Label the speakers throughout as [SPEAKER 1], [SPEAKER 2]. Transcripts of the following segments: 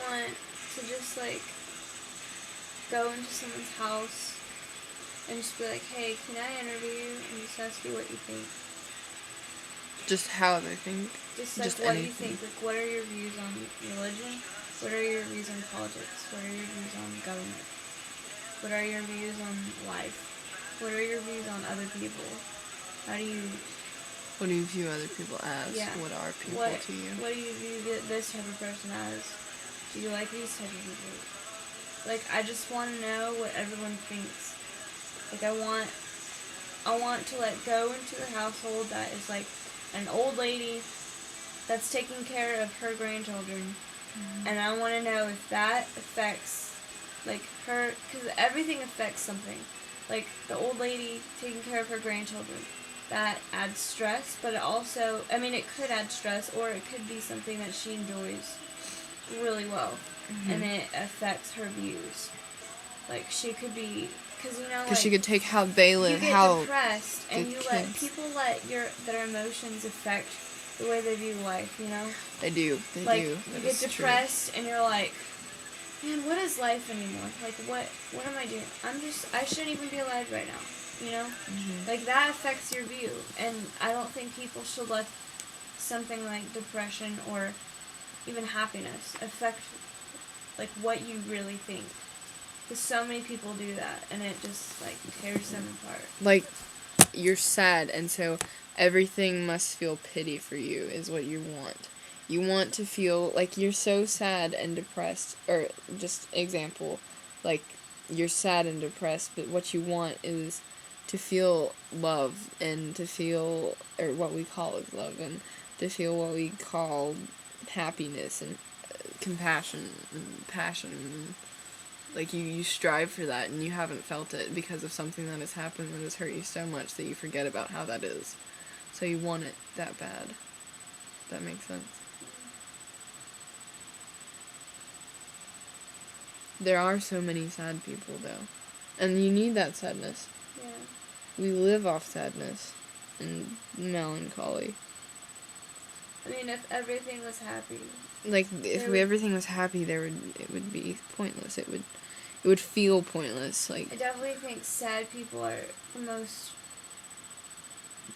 [SPEAKER 1] want to just, like, go into someone's house and just be like, hey, can I interview you? And just ask you what you think.
[SPEAKER 2] Just how they think.
[SPEAKER 1] Just, like, what you think. Like, what are your views on religion? What are your views on politics? What are your views on government? What are your views on life? What are your views on other people? How do you...
[SPEAKER 2] What do you view other people as?
[SPEAKER 1] Yeah.
[SPEAKER 2] What are people to you?
[SPEAKER 1] What do you view this type of person as? Do you like these type of people? Like, I just want to know what everyone thinks. Like, I want to, like, go into the household that is, like, an old lady that's taking care of her grandchildren. Mm-hmm. And I want to know if that affects, like, her... Because everything affects something. Like, the old lady taking care of her grandchildren. That adds stress, but it also... I mean, it could add stress, or it could be something that she enjoys really well. Mm-hmm. And it affects her views. Like, she could be... Because, you know, like...
[SPEAKER 2] she could take how they live,
[SPEAKER 1] you get depressed, and you let... People let their emotions affect the way they view life, you know?
[SPEAKER 2] They do. They do.
[SPEAKER 1] You get depressed, and you're like, man, what is life anymore? Like, what am I doing? I shouldn't even be alive right now, you know? Mm-hmm. Like, that affects your view, and I don't think people should let something like depression or even happiness affect, like, what you really think. Because so many people do that, and it just, like, tears them apart.
[SPEAKER 2] Like, you're sad, and so everything must feel pity for you is what you want. You want to feel like you're so sad and depressed, or just example, like, you're sad and depressed, but what you want is to feel love, and to feel, or what we call is love, and to feel what we call happiness, and compassion, and passion, and like, you strive for that, and you haven't felt it because of something that has happened that has hurt you so much that you forget about how that is. So you want it that bad. That makes sense. There are so many sad people, though. And you need that sadness.
[SPEAKER 1] Yeah.
[SPEAKER 2] We live off sadness and melancholy.
[SPEAKER 1] I mean, if everything was happy...
[SPEAKER 2] Like, if everything was happy, it would be pointless. It would feel pointless. Like,
[SPEAKER 1] I definitely think sad people are the most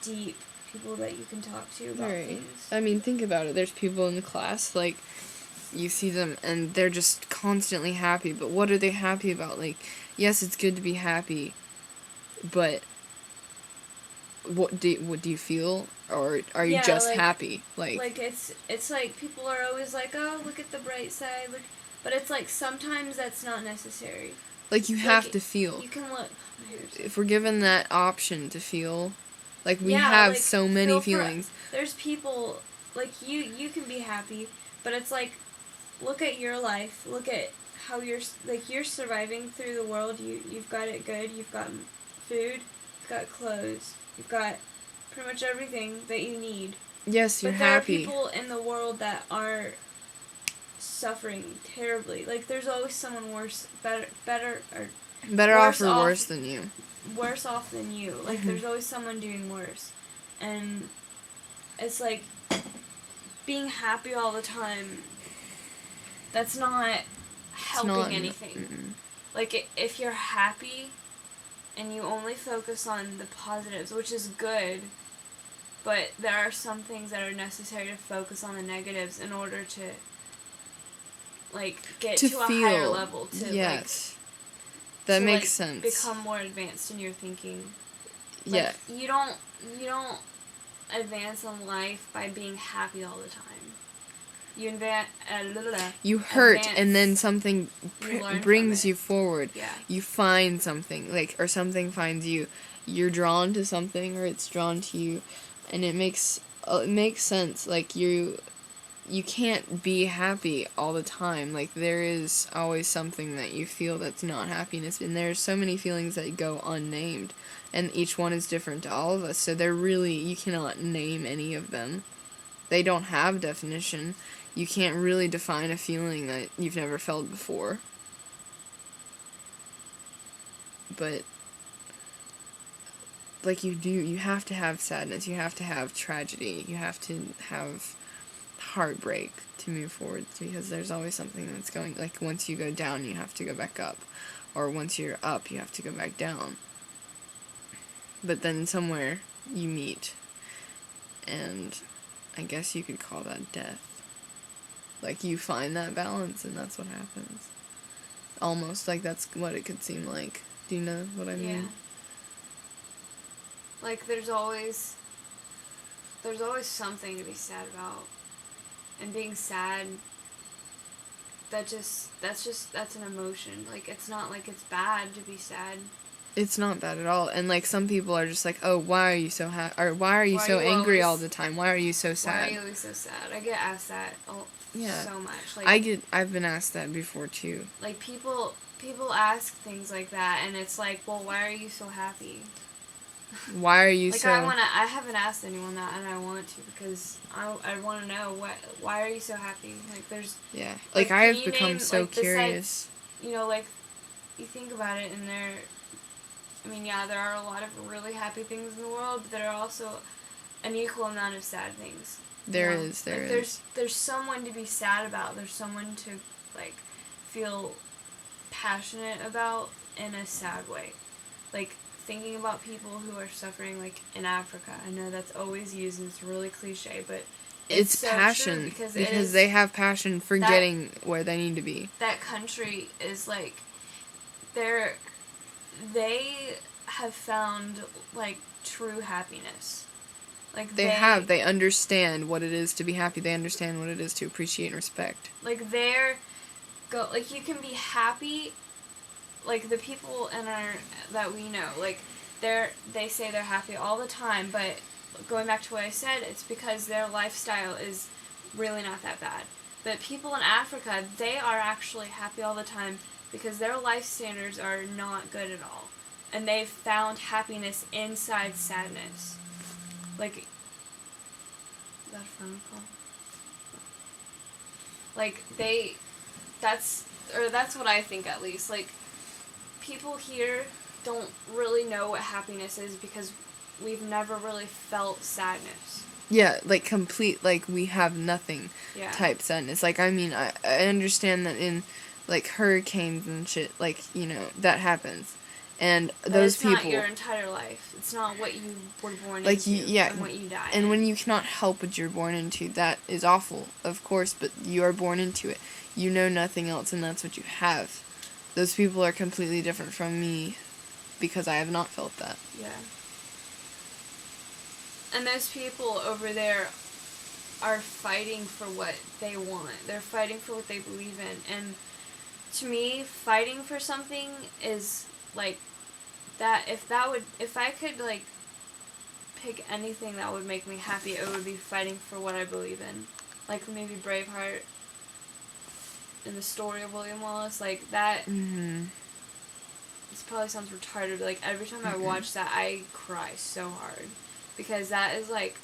[SPEAKER 1] deep people that you can talk to about things.
[SPEAKER 2] I mean, think about it. There's people in the class, like, you see them, and they're just constantly happy, but what are they happy about? Like, yes, it's good to be happy, but what do you feel? Or are you just happy?
[SPEAKER 1] Like, it's like, people are always like, oh, look at the bright side, but it's like, sometimes that's not necessary.
[SPEAKER 2] Like, you have to feel.
[SPEAKER 1] You can look...
[SPEAKER 2] If we're given that option to feel, like, we have so many feelings.
[SPEAKER 1] There's people, like, you can be happy, but it's like, look at your life, look at how you're surviving through the world, you've got it good, you've got food, you've got clothes, you've got pretty much everything that you need.
[SPEAKER 2] Yes, you're happy.
[SPEAKER 1] But there are people in the world that are suffering terribly. Like, there's always someone worse, better
[SPEAKER 2] off or worse than you.
[SPEAKER 1] Worse off than you. Like, mm-hmm. There's always someone doing worse. And it's like, being happy all the time, that's not helping anything. Mm-mm. Like, if you're happy and you only focus on the positives, which is good, but there are some things that are necessary to focus on the negatives in order to, like, get to a higher level.
[SPEAKER 2] Yes. That makes sense.
[SPEAKER 1] Become more advanced in your thinking.
[SPEAKER 2] Like, yeah.
[SPEAKER 1] You don't advance in life by being happy all the time.
[SPEAKER 2] You hurt, and then something brings you forward.
[SPEAKER 1] Yeah.
[SPEAKER 2] You find something, like, or something finds you. You're drawn to something, or it's drawn to you, and it makes sense. Like, you can't be happy all the time. Like, there is always something that you feel that's not happiness, and there's so many feelings that go unnamed, and each one is different to all of us, so you cannot name any of them. They don't have definition. You can't really define a feeling that you've never felt before. But, like, you have to have sadness, you have to have tragedy, you have to have heartbreak to move forward, because there's always something that's going, like, once you go down, you have to go back up, or once you're up, you have to go back down. But then somewhere you meet, and I guess you could call that death. Like, you find that balance, and that's what happens. Almost like that's what it could seem like. Do you know what I mean?
[SPEAKER 1] Yeah. Like, there's always something to be sad about. And being sad, that's an emotion. Like, it's not like it's bad to be sad.
[SPEAKER 2] It's not bad at all. And, like, some people are just like, oh, why are you so or why are you so angry all the time? Why are you so sad?
[SPEAKER 1] Why are you always so sad? I get asked that so much. Like,
[SPEAKER 2] I've been asked that before, too.
[SPEAKER 1] Like, people ask things like that, and it's like, well, why are you so happy?
[SPEAKER 2] Why are you
[SPEAKER 1] like,
[SPEAKER 2] so...
[SPEAKER 1] I haven't asked anyone that, and I want to, because I want to know, why are you so happy? Like, there's...
[SPEAKER 2] Yeah. Like, I have become so curious.
[SPEAKER 1] Besides, you know, like, you think about it, and I mean, yeah, there are a lot of really happy things in the world, but there are also an equal amount of sad things.
[SPEAKER 2] There is.
[SPEAKER 1] There's someone to be sad about. There's someone to, like, feel passionate about in a sad way. Like, thinking about people who are suffering, like, in Africa. I know that's always used, and it's really cliche, but
[SPEAKER 2] it's
[SPEAKER 1] so
[SPEAKER 2] passion,
[SPEAKER 1] because
[SPEAKER 2] they have passion for getting where they need to be. That
[SPEAKER 1] country is, like, they have found, like, true happiness. Like,
[SPEAKER 2] they understand what it is to be happy. They understand what it is to appreciate and respect.
[SPEAKER 1] Like, you can be happy, like, the people that we know, like, they say they're happy all the time, but going back to what I said, it's because their lifestyle is really not that bad. But people in Africa, they are actually happy all the time because their life standards are not good at all. And they've found happiness inside sadness. Like, is that a phone call? Like, that's what I think, at least. Like, people here don't really know what happiness is because we've never really felt sadness.
[SPEAKER 2] Yeah, like, complete, like, we have nothing type sadness. Like, I mean, I understand that in, like, hurricanes and shit, like, you know, that happens. And
[SPEAKER 1] but
[SPEAKER 2] those people...
[SPEAKER 1] it's not your entire life. It's not what you were born into and what you die
[SPEAKER 2] and
[SPEAKER 1] in.
[SPEAKER 2] when you cannot help what you're born into, that is awful, of course, but you are born into it. You know nothing else, and that's what you have. Those people are completely different from me because I have not felt that.
[SPEAKER 1] Yeah. And those people over there are fighting for what they want. They're fighting for what they believe in. And to me, fighting for something is, like, that if I could, like, pick anything that would make me happy, it would be fighting for what I believe in. Like, maybe Braveheart in the story of William Wallace, like, that, this probably sounds retarded, but, like, every time I watch that, I cry so hard. Because that is, like...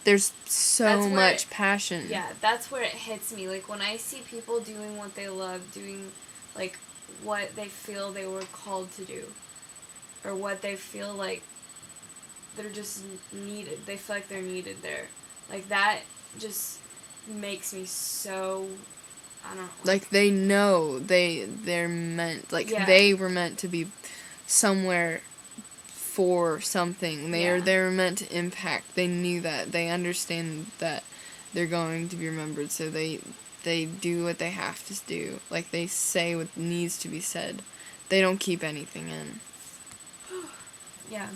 [SPEAKER 2] There's so much passion.
[SPEAKER 1] Yeah, that's where it hits me. Like, when I see people doing what they love, doing, like, what they feel they were called to do, or what they feel like they're just needed. They feel like they're needed there. Like, that just makes me so... I don't know.
[SPEAKER 2] Like, they know they're meant... Like, they were meant to be somewhere for something. They're meant to impact. They knew that. They understand that they're going to be remembered, so they do what they have to do. Like, they say what needs to be said. They don't keep anything in.
[SPEAKER 1] Yeah.